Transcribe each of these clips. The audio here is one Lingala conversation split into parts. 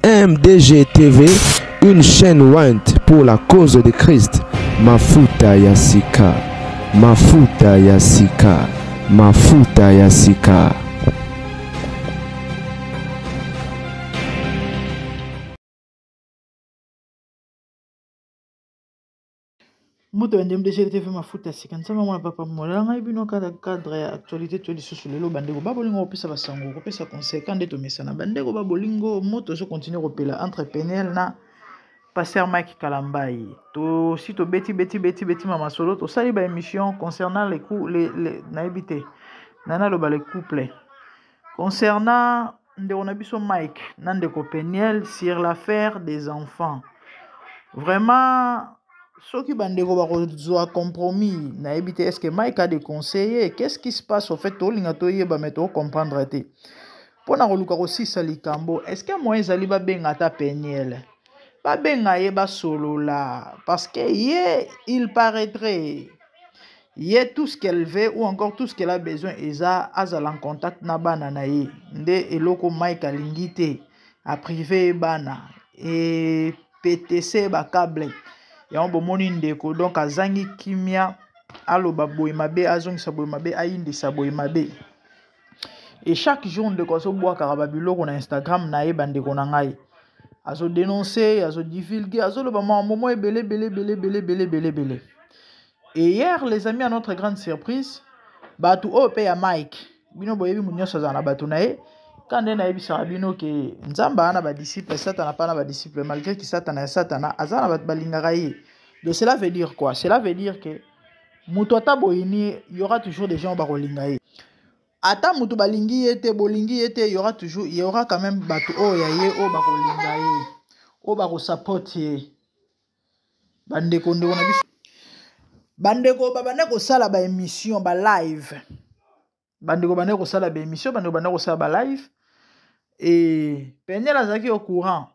MDG TV, une chaîne Went pour la cause de Christ. Mafuta Yasika, Mafuta Yasika, Mafuta Yasika. Moto MDG TV Mafuta Yasika. Nsama mwana papa mola ngai bino cadre ya actualité to lisusu lelo bandeko babolingo opesa basango opesa conseil kande to mesana bandeko babolingo moto so continue kopela entrepreneur na Pasteur Mike Kalambai. To si to beti mama solo to sali ba émission concernant les naibité. Nana lo ba les couples. Concernant ndeko na biso Mike nandeko Peniel sur l'affaire des enfants. Vraiment ceux qui bandeko ba kozwa compromis naibité, est-ce que Mike a des conseillers? Qu'est-ce qui se passe au fait to linga to yeba meto comprendre te. Pona koluka ko sisa likambo, est-ce que moi ezali ba benga ta Peniel? Pas benga yeba solo là parce que il paraîtrait tout ce qu'elle veut ou encore tout ce qu'elle a besoin eza azala en contact na bana na ye nde eloko Mike alingite a privé bana et PTC ba câble ya bomoni ndeko donc azangi kimia aloba boy mabe azongisa boy mabe ayindisa boy mabe et chaque jour ndeko so boa karababiloko na Instagram na ye bandeko na ngai azo dénoncer, azo divulguer, azo le moment belé. Et hier, les amis, à notre grande surprise, batu o pe ya Mike, bino boyebi munyo sazana batu nae, quand na yebi sarabino ke nzamba ana ba disciple, satana pa na ba disciple, malgré que satana azana ba balingaka ye. Donc cela veut dire quoi? Cela veut dire que mutuata boyini, il y aura toujours des gens barolinga ye. Ata mutu balingi yete bolingi yete, il y aura quand même batu o ya ye o bakolinga ye o bako support ye bandeko ndeko na biso bandeko babandeko sala ba émission ba live bandeko bandeko sala ba émission bandeko bandeko sala ba live et Peniel azaki au courant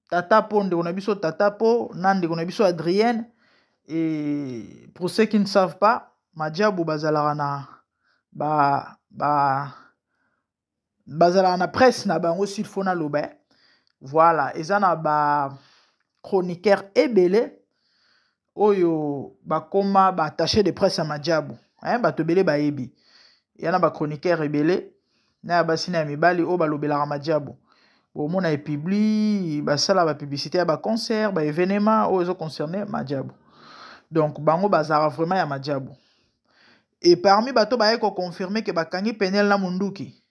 tata po ndeko na biso tata po na ndeko na biso Adrienne. Et pour ceux qui ne savent pas, Madiabou bazalaka na bazala na presse na bango s'il faut na lobe. Voilà, ezana ba chroniqueur ebele oyo bakoma ba attaché de presse à Madiabou, hein, ba tobele ba yebi. Yana ba chroniqueur ebele na basina ya mibali o ba lobela Madiabou. Bon mona e publie ba sala ba publicité ya ba concert, ba événement o ezo concerner Madiabou. Donc bango bazara vraiment ya Madiabou. Et parmi bato ba ko confirmer que bakangi Peniel na munduki.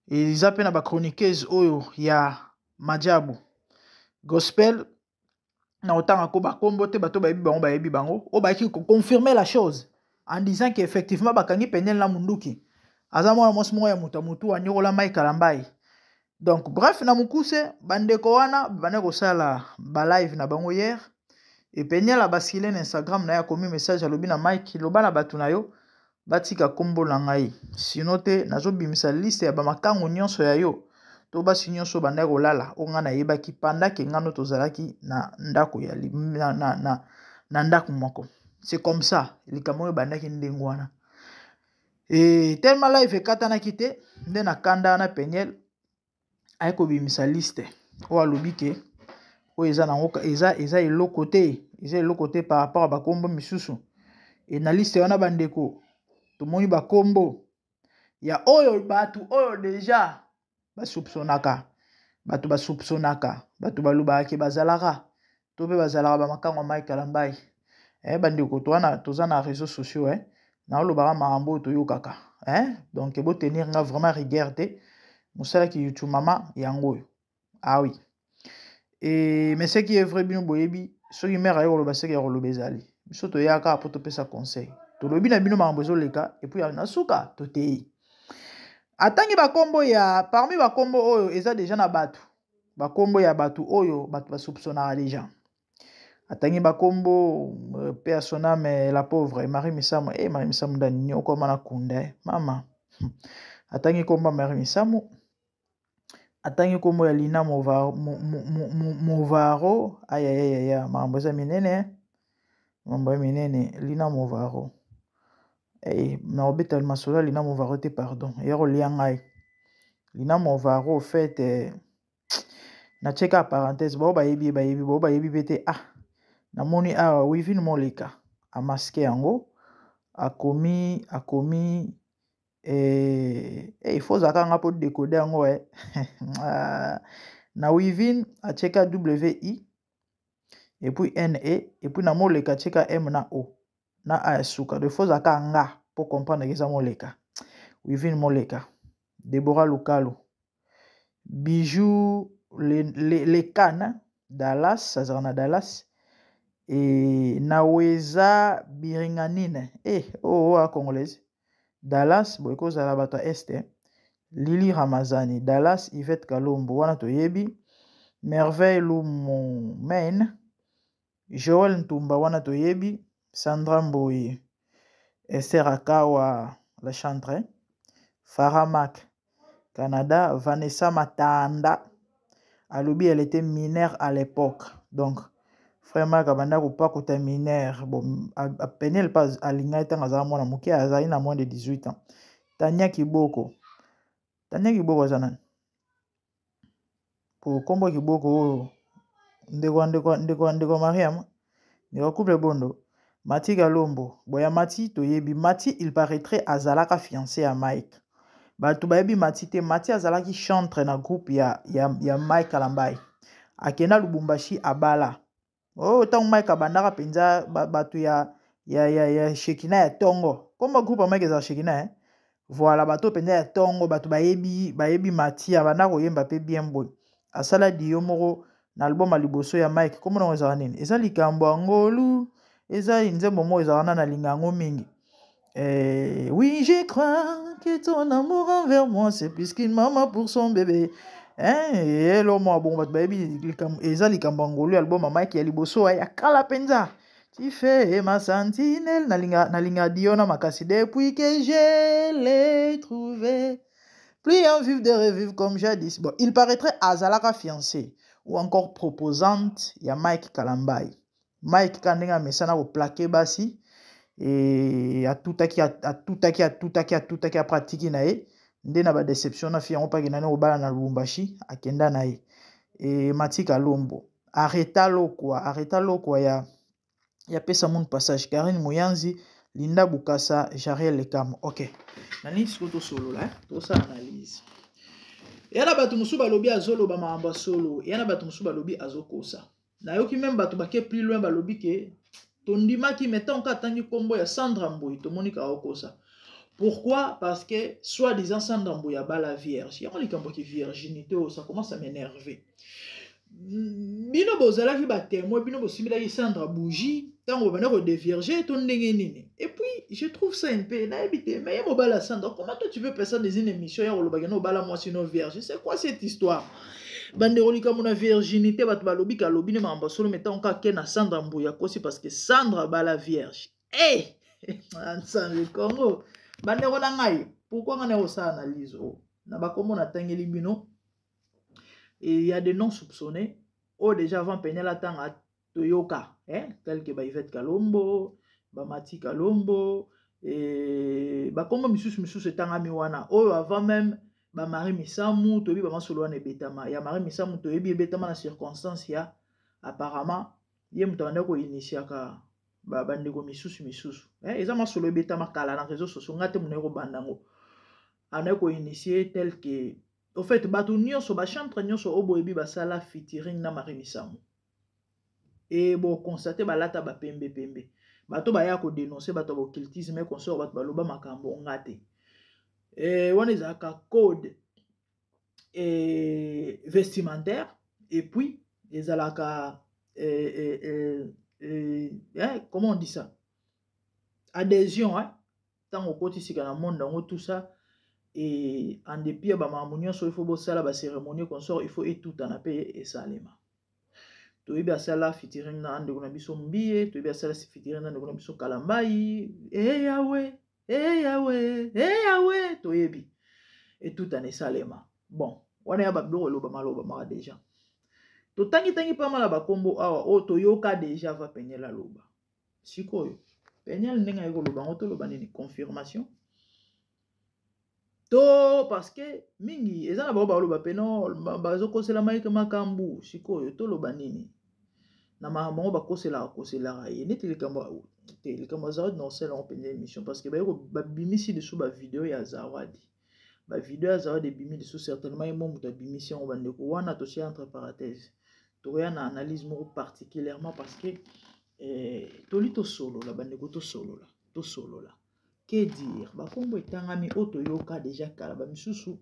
Et ils appellent ba chroniqueuse oyo ya Madiabou. Gospel na otanga ko ba kombo te bato ba yebi bango o ba ki confirmer la chose en disant qu'effectivement bakangi Peniel na munduki. Aza mwana mwasi moko ya mutu anyokola Mike Kalambai. Donc bref na mukuse bandeko wana baneko sala ba live na bango hier. Et Peniel a basculé na Instagram na ya komi message alobi na Mike loba na batu na yo batika kombo na ngai sino te nazobimisa liste ya bamakango nyonso ya yo to basi nyonso banda kolala o nga na yebaki panda ke ngano tozalaki na ndako ya na ndako moko. C'est comme ça likamo bandaki ndengo wana. Et tellement live ekatana kite nde na kanda na Peniel ayeko bimisa liste o alobi ke o eza na ngoka eza eloko te par rapport à bakombo misusu. Et na liste wana bandeko tomoni bakombo ya oyo batu oyo déjà basoupçonnaka batu balobaka ke bazalaka to pe bazalaka bamakango ya Mike Kalambai. Bandeko toza na réseaux sociaux na olobaka makambo toyokaka donc ebo tenir nga vraiment rigueur te mosala ki YouTube mama yango. Ah oui. Et mais ce qui est vrai bino boyebi soki mère ayo koloba seki ya koloba ezali biso toyaka po topesa conseil tolobi na bino makambo ezoleka et puis na suka totei atangi bakombo ya parmi bakombo oyo eza déjà na batu bakombo ya batu oyo batu basoupçonnaka déjà atangi bakombo pe asoname la pauvre Marie Misamu Marie Misamu ndani nyoko mana kunda mama atangi komba Marie Misamu atangi kombo ya Lina Movaro ayayaya mambo za minene Lina Movaro na obeta masolo Lina Movaro te pardon yero liangai Lina Movaro au fait na cheka parenthèse bo ba yebi bete namoni awa Wivine Moleka a masqué yango akomi il faut zakanga pour décoder yango na Wivine a cheka WI et puis NE et puis na Moleka cheka M na O na A suka de faut zakanga pour comprendre que ça Moleka Wivine Moleka Deborah Lukalo Bijou les Cannes Dallas Sazana Dallas et Naweza Biringanine congolaise Dallas boyko zala bato este Lili Ramazani Dallas Yvette Kalombo wana toyebi Merveille Lumo Maine Joël Ntumba wana toyebi Sandra Mboyi Esther Akawa la chantre Farah Mac Canada Vanessa Matanda alobi elle était mineure à l'époque donc vraiment kabanda ko pas kota mineur bon à peine elle pas alinga etanga za mwana muke azali na moins de 18 ans Tania Kiboko zanan pour kombo Kiboko ndeko Mariam ndeko couple bondo Mati Galombo boya Mati toyebi Mati il paraîtrait azalaka fiancé à Mike Batu bayebi Mati te Mati azalaki chantre na groupe ya Mike Kalambai akena Lubumbashi abala tant Mike abandaka penza batu ya Shekina ya Tongo comme groupe ya Mike za Shekina voilà bato penza ya Tongo batu bayebi Mati abandaka koyemba pe bien boy asala dio moko na album ya liboso ya Mike comme non ezala nini eza likambo ngolu eza nzembo mo ezala na lingango mingi oui, je crois que ton amour envers moi, c'est plus qu'une maman pour son bébé. Et l'homme bon, baby, eza likambangolu album Mike ya liboso ya kala penza. Tu fais ma sentinelle, nalinga diona makasi depuis que je l'ai trouvé. Plus en vivre de revivre comme jadis. Bon, il paraîtrait azalaka fiancé ou encore proposante ya Mike Kalambai. Mike kandenga mesana au plaqué basi. Et à tout à pratiquer nae ndena ba déception na fiango pa kinane obala na Lubumbashi akenda nae et Matika Lombo arrêta lokwa ya pesa mon passage Karine Moyanzi Linda Bukasa Jariel Lekam OK nani sikoto solo là to ça analyse yana batu musu balobi azolo ba maamba solo yana batu musu balobi azokosa na yoki même batu bake plus loin balobi ke tondima qui mettant ka tangi kombo ya Sandra Mboyi to monika okosa pourquoi parce que soi-disant Sandra Mboyi ba la vierge ya oli kambo ki virginité ça commence à m'énerver bino bozala ki ba témoin bino bosimila ki Sandra Bougie tango bana ko dévierger to ndenge nini et puis je trouve ça un peu na habité mais mo bala Sandra comment toi tu veux passer des émissions ya lo bagano bala moi sinon vierge c'est quoi cette histoire bande rolika mona virginité batu balobi ka lobi ne mamba solo mettons ka kena Sandra Mboyi kosi parce que Sandra bala vierge ensemble le Congo bande rona ngai pourquoi ngane o sa analyse na bakomo na tangeli bino et il y a des noms soupçonnés déjà avant penela tanga toyoka tel que ba Yvette Kalombo ba Mati Kalombo et bakomo misusu tanga miwana avant même ba Marie Misamu tobi ba masolo wana betama ya Marie Misamu toyebi betama na circonstance ya apparemment ye mutanda ko initiaka ba bandeko misusu eza masolo betama kala na réseaux sociaux ngate muneko bandango ana ko initier tel que au fait batu nyonso ba chantre nyonso oboyebi ba sala featuring na Marie Misamu et bon constater ba lata ba pembe bato ba ya ko dénoncer bato ba occultisme et consort bato ba loba makambo ngate on est à code vestimentaire et puis les alaka comment on dit ça adhésion tant au côté si dans monde dans tout ça et en dépit ba mamunyo so il faut bosala ba cérémonie consort il faut et tout en payer et ça lema toyebi asala featuring na ndeko na biso Mbie, toyebi asala featuring na ndeko na biso Kalambai, yawe toyebi et tout en esalema. Bon, wana ya babilo loba maloba maka déjà. To tangi pa mala bakombo awa o toyoka déjà va Peniel loba. Sikoyo Peniel ndenga yeko loba ngoto loba nini confirmation. To parce que mingi ezana ba loba peno bazo kosela maika makambu sikoyo to loba nini. Na mamango ba kosela ye neti likambo Zawadi non c'est on Peniel émission parce que ba bimisi dessous ba vidéo ya Zawadi. Ba vidéo ya Zawadi bimi dessous certainement yemo muta bimisi on bande ko wana to entre parenthèses. To ya na analyse moko particulièrement parce que tolito solo la bande ko to solo la. Que dire ba kombo etangami oto yoka déjà kala ba misusu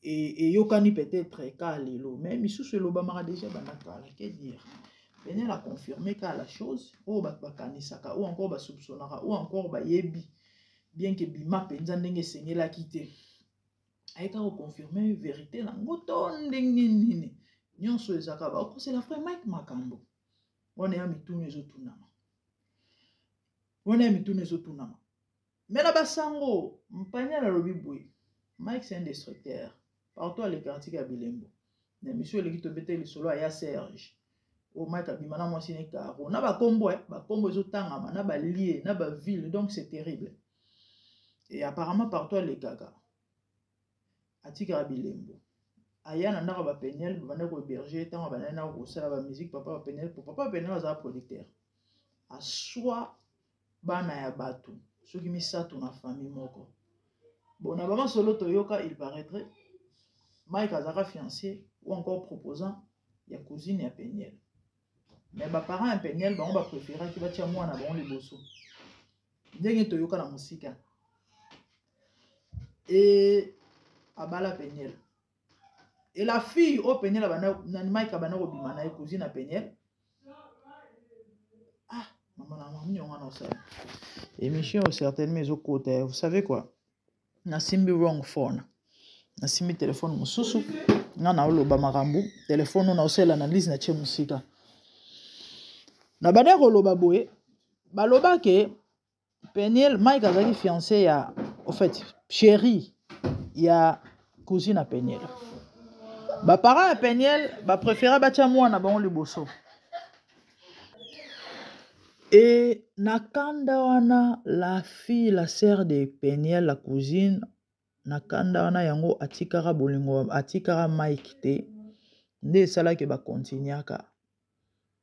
yokani peut-être ka lelo mais misusu eloba mara déjà banakala. Que dire Peniel a confirmé qu'à la chose ou bakanisaka ou encore soupçonnera ou encore yebi bien que bima penza ndenge sengela kité aika ko confirmer vérité na ngoto ndenge nini nyonso ezaka ba ko c'est la frère Mike Makambo. On est à mitune ezotunama. Mais la basango mpanya la lobi boy. Mike c'est un destructeur. Partout à l'écartier à Bilembo. Mais monsieur le kito bete le solo à Serge. O Mike abimana moi sine karo. Na ba kombo ezotanga na ba lié na ba ville donc c'est terrible. Et apparemment partout à l'égaga. Atika à Bilembo. Aya na ndaka ba Peniel bana ko berger tant ba na ko sala ba musique papa Peniel za producteur a soit bana ya batu soki misato na famille moko bon na bama solo toyoka il paraîtrait Mike azaka fiancé ou encore proposant ya cousine ya Peniel mais ba parents ya Peniel ba on ba préférer ki ba tia mwana ba on liboso ndenge toyoka na musika et abala Peniel. Et la fille au Peniel Mike abana ko bimana cousine à Peniel. Ah, maman on a ça. Émission certainement mes côté. Vous savez quoi? Na simbi wrong phone. Na simbi téléphone mususu. Na oloba makambu, téléphone na osela analyse na che musika. Na bana ko loba boye. Baloba ke Peniel Mike azaki fiancé ya en fait chérie ya cousine à Peniel. Ba parents à Peniel ba préféra batia mwana ba on liboso. Et nakanda wana la fille la sœur de Peniel la cousine nakanda wana yango atikara bolingo atikara Mike te nde sala ke ba continuaka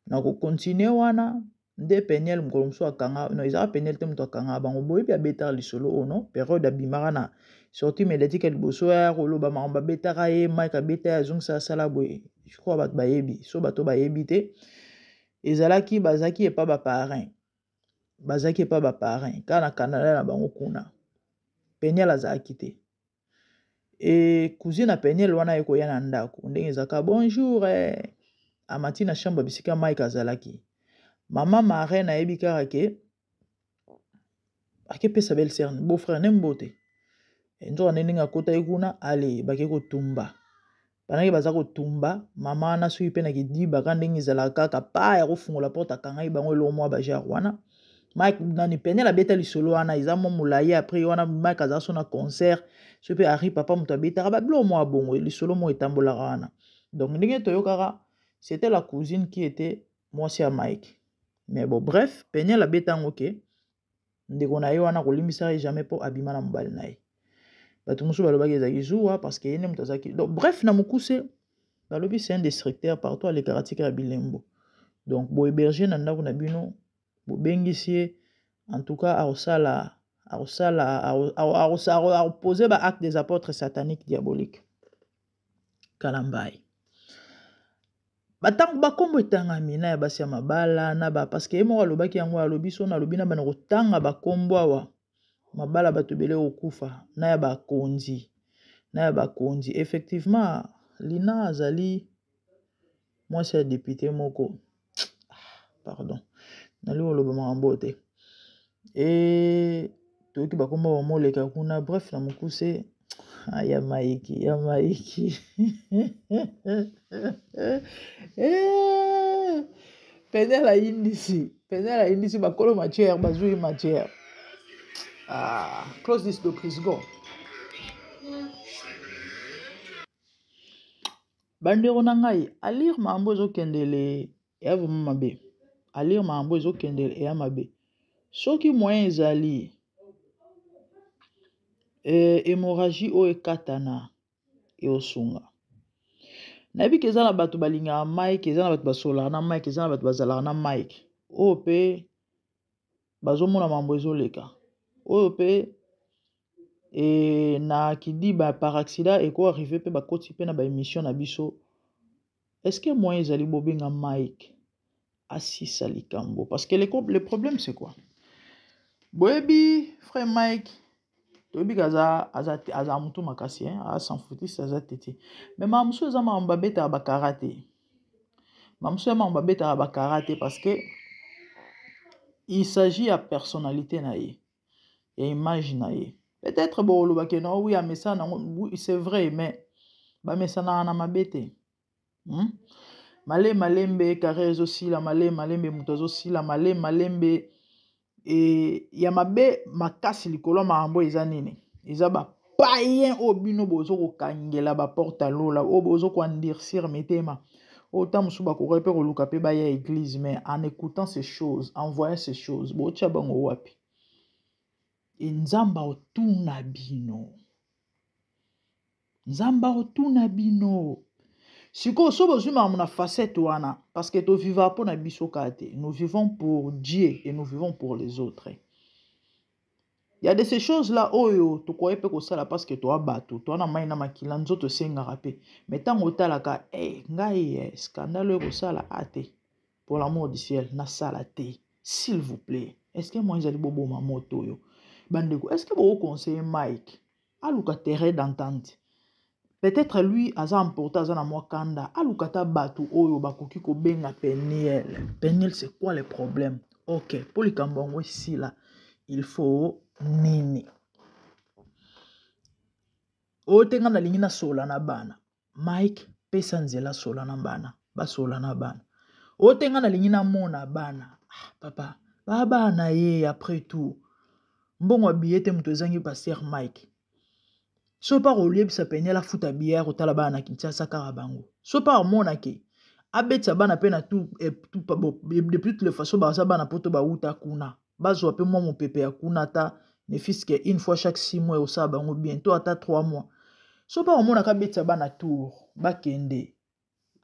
na ko continuer wana nde Peniel mkolomso akanga no izaka Peniel te mto akanga bango boye bi abeta lisolo ono période abimara na sorti médiatique liboso ya koloba mamba betaka ye Mike abeta ya zong sala boye je crois bat bayebi so bato bayebi te ezalaki bazaki e pas ba parrain kana Canada na bango kuna Peniel azaki te et cousine à Peniel wana eko ya na ndako ndenge ezaka bonjour amati na chambre bisika Mike azalaki maman marraine ayebi kaka ke akepesa belle sœur beau frère nembote nzo aneninga kota ikuna ale bakeko tumba banaki baza kotumba mama na sui pe na kidiba kandenge ezalaka kaka pa ya kofungola porte akangai bango eloko mwa bajar wana Mike nani Peniel abeta lisolo wana eza mo mulaye après wana Mike aza so na concert so pe ari papa muto abeta ba blo mwa bongo lisolo mo etambola wana donc ndenge toyokaka c'était la cousine qui était moi c'est à Mike mais bon bref Peniel abeta ngoke ndeko na ye wana kolimbisa jamais po abima na mobali na ye bato mosusu balobaki ezalaki zuwa parce que ye nde moto azalaki donc bref na mokuse balobi c'est un destructeur partout à l'écaratika ya Bilembo donc bo héberger na ndako na bino bo bengisi ye en tout cas a poser ba acte des apôtres sataniques diaboliques Kalambai batango bakombo etangami na ya basi ya mabala na ba parce que ye moko alobaki yango alobi so na alobi na bana kotanga bakombo awa mabala bato bele okufa na ya bakonzi effectivement Lina azali mwasi ya député moko pardon nali oloba makambo te et toyoki bakombo bamoleka kuna bref na mokuse Ah, ya Maiki. Penela indisi bakolo matière bazui matière. Ah, close this door, please go. Bandeko na ngai, alire mambo ezokendele ya vraiment mabe. Alire mambo ezokendele ya mabe. Soki moyen ezali hémorragie o ekatana eosunga. Nayebi ke eza na bato balingaka Mike, eza na bato basolaka na Mike, eza na bato bazalaka na Mike. Oyo mpe bazomona mambo ezoleka. Oyo mpe na kidiba par accident eko arrivé mpe bakoti mpe na baémission na biso. Est-ce que moyen ezali bobenga Mike asisa likambo? Parce que le problème c'est quoi? Boyebi frère Mike toyebi aza mutu makasi a s'en foutiste aza tete. Mais mamusu eza mamba beta ba karaté. Mamusu mamba beta ba karaté parce que il s'agit à personnalité na ye. Et image na ye. Peut-être bon le bakena oui a messana c'est vrai mais ba messana na mabete. Malembe carré aussi la malembe mutozo aussi la malembe et ya mabe makasi likolo mambo eza nini eza ba païen obino bozo ko kangela ba porta lola o bozo ko endurcir metema autant musu ba ko repe ko luka pe ba ya église mais en écoutant ces choses en voyant ces choses bo tia bango wapi nzamba otuna bino Siko so bozuma mona facette wana parce que to vivons pour na biso kate. Nous vivons pour Dieu et nous vivons pour les autres. Il y a de ces choses là oyo to koye pe ko sala parce que to abato to na mai na makila nzoto senga rapé. Mais tant otala ka ngai scandale ko sala ate pour l'amour du ciel na sala te s'il vous plaît. Est-ce que moi ezali bobo ma moto yo bandeko est-ce que vous conseillez Mike aluka terrain d'entente? Peut-être lui aza important aza na mwakanda alukata batu oyo bakoki ko benga Peniel. Peniel c'est quoi le problème? OK, pour les kambongo ici là, il faut nini. O tenga na lingi na sola na bana. Mike pesa nzela sola na bana, ba sola na bana. O tenga na lingi na mona bana. Ah, papa, ba bana ye après tout. Mbongo billet muto ezangi pasteur Mike. So par au lieu de s'appeler la foot à bière au talabana qui tient sa carabango. So par mon ake. Abet sa bana pena tout depuis toutes les façons basa bana poto ba uta kuna. Bazo ape moi mon pépé à kuna ta ne fils que une fois chaque 6 mois au sabango bientôt à 3 mois. So par mon aka bet sa bana tour ba kende.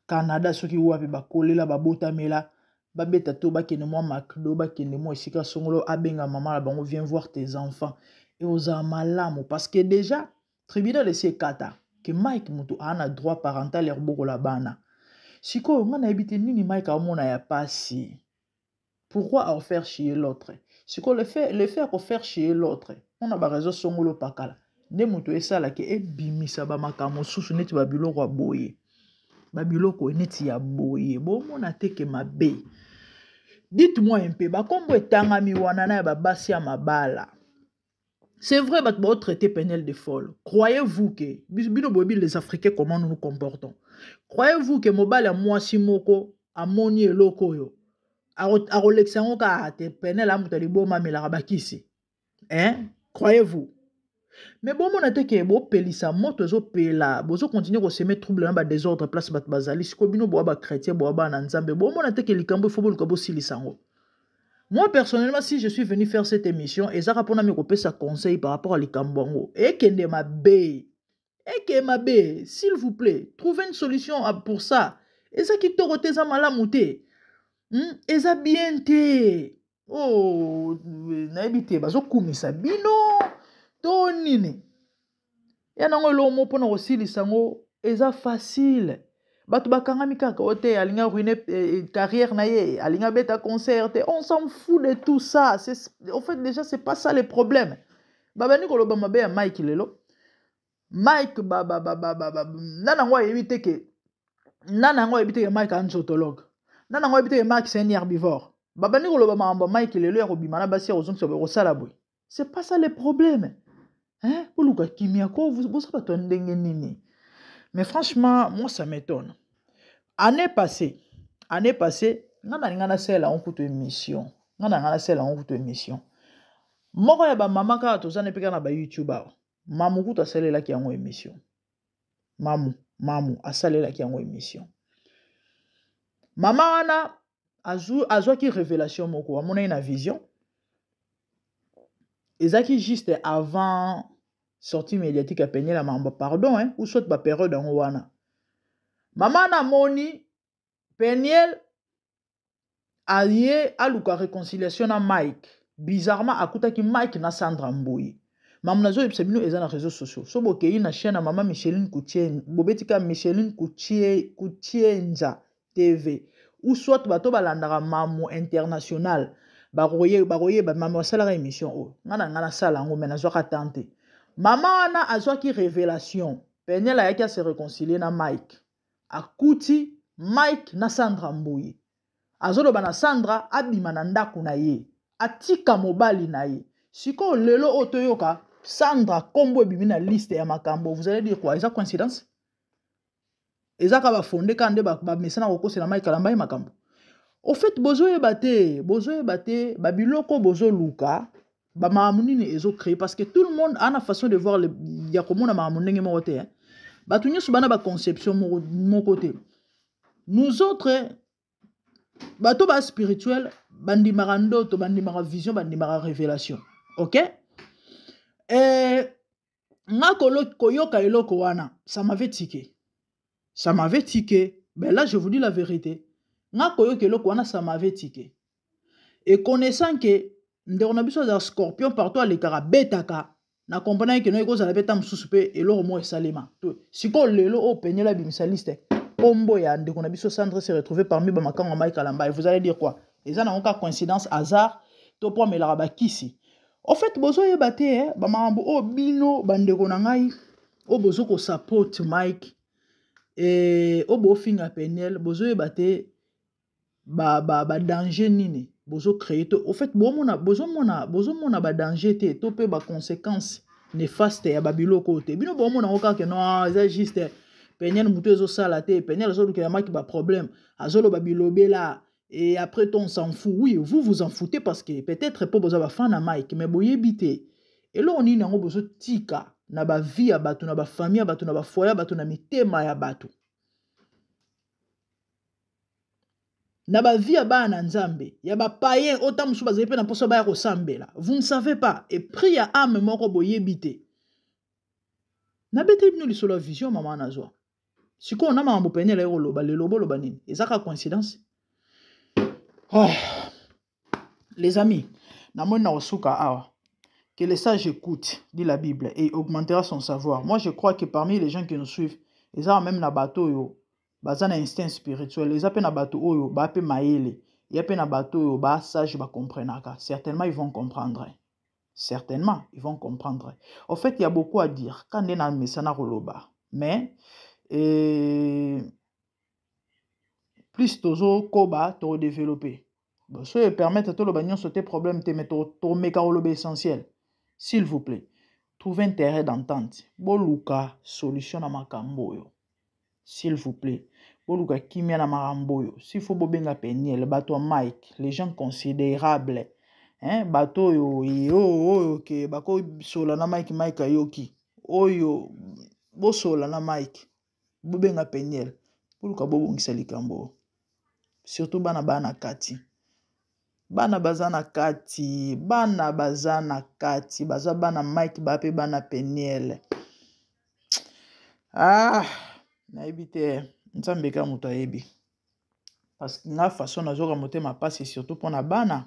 Canada soki wapi ba kolela ba bota mela ba beta to ba kende moi makdo ba kende moi sika songolo abenga maman la bango viens voir tes enfants et aux amalamo parce que déjà tribunal esi kata que Mike mutu ana droit parental erboko la bana. Siko ngana ebite nini Mike amona ya pasi. Pourquoi faire chier l'autre? Siko le fait à faire chier l'autre. On a ba réseau songolo pakala. Ne mutu esala ke ebimisa ba makamo susu neti ba biloko ya boye. Ba biloko neti ya boye. Bo mona teke mabe. Dites-moi un peu ba kombo etangami wana na ba basi ya mabala. C'est vrai, que vous traitez Peniel de folle. Croyez-vous que, les Africains, comment nous nous comportons? Croyez-vous que Mobile a moi si moko, a moni et loko yo, a Rolexango ka te Peniel a mutalibo ma melarabakisi? Hein? Croyez-vous? Mais bon, mon attaque est beau, pelissa, moto zo pela, bozo continue à semer trouble dans ba désordre, place bat bazali, si kobino boaba chrétien, boaba nanzambe, bon, mon attaque est likambo, faut le kabo silisango. Moi, personnellement, si je suis venu faire cette émission, et ça répond à mes copains, ça conseille par rapport à l'Ikambongo. Et que ma bé, s'il vous plaît, trouvez une solution pour ça. Et ça qui te retient à malamouté. Et ça bien te. Oh, n'habitez pas, ça bino, tonine. Et non, l'homme pour nous aussi, et ça facile. Batu bakangami kaka ote alinga ruiner carrière na ye alinga beta concert on s'en fout de tout ça en fait déjà c'est pas ça le problème baba ni koloba mabe ya Mike lelo Mike nana ngo éviter que Mike est anthropologue nana ngo éviter que Mike c'est un herbivore baba ni koloba mambo Mike lelo ya kobima na basi ya ozongi so sala boy c'est pas ça le problème Hein? Boluka kimia ko vous ça pas ndenge nini. Mais franchement, moi ça m'étonne. Année passée, ngana sela on kuto émission. Ngana sela on kuto émission. Moko ya ba mama ka tozana peka na ba YouTuber. Mamu kuto salela ki yango émission. Mamu asalela ki yango émission. Mama wana azwa ki révélation moko amona ina vision. Ezaki juste avant sortie médiatique à peigner la mamba pardon hein ou soit ba période en wana. Mama na moni Peniel allié à luka réconciliation na Mike. Bizarrement akuta ki Mike na Sandra Mboui. Maman nazo yebisabino eza na réseaux sociaux. So bokei na chaîne na maman Micheline Koutien, bobetika Micheline Koutienza TV. Ou soit bato balandara mamu international. Baroye ba maman sala émission o. Ngana sala ngo mena zo ka tante. Maman ana azwa ki révélation. Peniel a yaki se réconcilier na Mike. Akuti Mike na Sandra Mboui. Azolo bana Sandra abima na ndaku na ye. Atika mobali na ye. Siko lelo otoyoka Sandra kombo ebimi na liste ya makambo. Vous allez dire quoi? Est-ce coïncidence? Est-ce ka ba fondé kande ba mesana kokose na Mike Kalamba makambo. Au fait bozo ebate ba biloko bozo luka ba mamunini ezo créer parce que tout le monde a une façon de voir le ya komona mamunenge mokote hein. Ba tunyo subana ba conception mon côté. Nous autres bato ba spirituel bandi marando to bandi mara vision bandi mara révélation. OK? Nga koyoka eloko wana, ça m'avait tiqué. Ben là, je vous dis la vérité. Nga koyoka eloko wana, ça m'avait tiqué. Et connaissant que on a besoin d'un scorpion partout à l'écart betaka, na comprenant que nous la beta msusupe eloko mo esalema. Siko lelo o penye la bimisaliste. Pombo ya ndeko na biso Sandra se retrouver parmi ba makango Mike Kalamba. Et vous allez dire quoi? Et ça n'a aucun coïncidence hasard to po melara ba kisi. En fait, bozo yebate ba mambo o bino bandeko na ngai o bozo ko support Mike et o bo finga Peniel bozo yebate ba danger nini bozo créer to. En fait, bozo mona ba danger te to pe ba conséquences néfastes ya babilo côté. Bino bo mona oka que non, c'est juste Peniel mutu ezo sala te, Peniel zo luka Mike ba problème, azolo babilo bela. Et après, on s'en fout. Oui, vous en foutez parce que peut-être pas besoin de fan à Mike, mais vous évitez. Et là, on y a besoin de tika, na ba vie à batu, na ba famille à batu, na ba foyer à batu, na mitema à batu. Na ba vie à ba na nzambe. Ya ba païen, autant moussou ba zepe na poso ba ya kosambe là. Vous ne savez pas. Et prie à âme moko bo yebite. Na bete bino li solo vision maman na zo. Si ko na mambo penye la yo loba le lobo loba nini. Ezaka coïncidence. Oh. Les amis, que les sages écoutent, dit la Bible, et augmentera son savoir. Moi, je crois que parmi les gens qui nous suivent, ils ont même na bateau yo, bazan instinct spirituel, ils appellent na bateau yo, ba pe maele, ils appellent na bateau yo, ba sage ba comprendre. Certainement, ils vont comprendre. Certainement, ils vont comprendre. En fait, il y a beaucoup à dire. Quand on est dans le messana roloba, mais plus tozo koba to développer. Bon, ça permet à tout le bagnon sauter problème te mettre to mécarolobe essentiel. S'il vous plaît, trouvez intérêt d'entente. Boluka solution na makambo yo. S'il vous plaît, boluka kimia na makambo yo. S'il faut bobenga Peniel, bato Mike, les gens considérables. Hein, bato yo ke bako sola na Mike ayoki. Oyo bo sola na Mike. Bobenga Peniel. Boluka bobongisa likambo. Surtout bana kati. Bana bazana kati. Baza bana Mike bape bana Peniel. Ah, na ebite nzambeka muto ayebi. Parce que na façon nazoka motema passe surtout pour na bana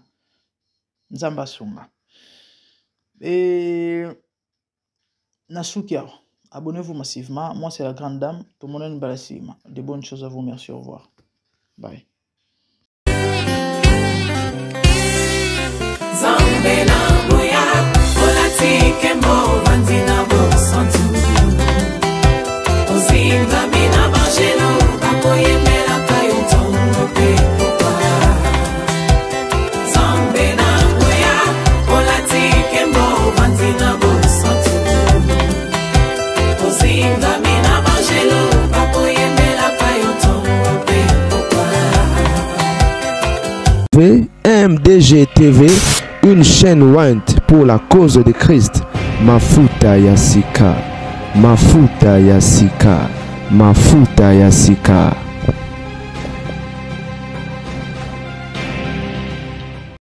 nzamba sunga. Et nasukia. Abonnez-vous massivement. Moi c'est la grande dame. Tout le monde est balasima. De bonnes choses à vous. Merci. Au revoir. Bye. Zambena, MDG TV, une chaîne Went pour la cause de Christ. Mafuta ya sika, mafuta ya sika, mafuta ya sika.